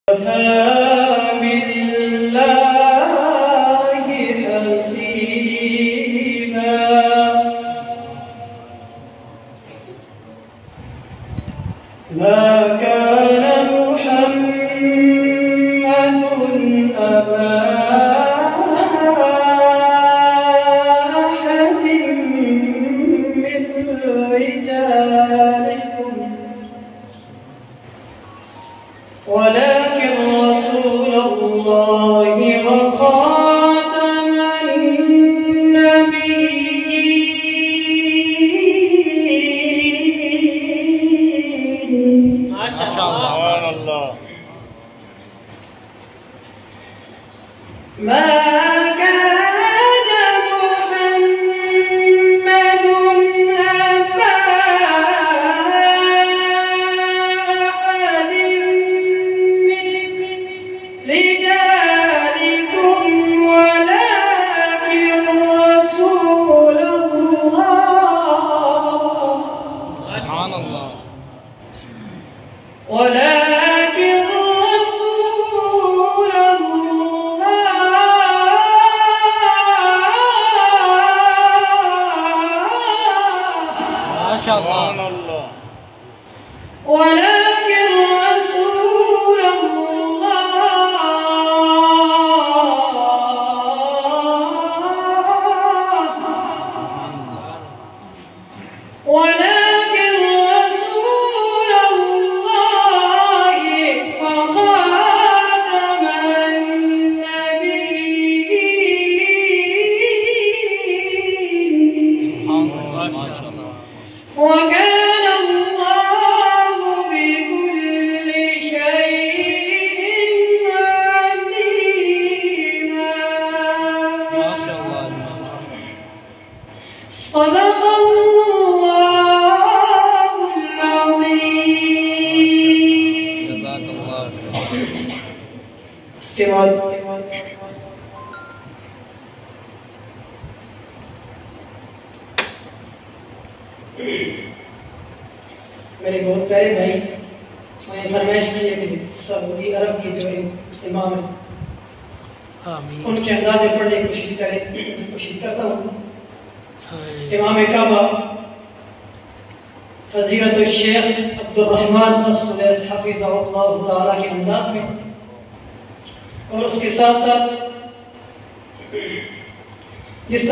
وكفى بالله حسيبا. ما كان محمد أبا أحد من رجالكم ولكن رسول الله وخاتم النبيين. ما شاء الله. ما كان محمد أبا أحد من رجالكم ولكن رسول الله سبحان الله. ولكن رسول الله ما شاء الله. ولكن رسول الله ولكن رسول الله وخاتم النبيين. ما شاء الله. وكان الله بكل شيء عليما. ما شاء الله. صدق الله العظيم. جزاك الله इसके बाद मेरे बहुत प्यारे भाई मैं फरमाइश की है कि सऊदी अरब की जो इमाम है आमीन। उनके अंदाजे पढ़ने की कोशिश करता हूँ। इमाम काबा फजीलत शेख अब्दुल रहमान अस-सुदैस हफिज़हुल्लाह ताला के अंदाज में और उसके साथ साथ जिस तरह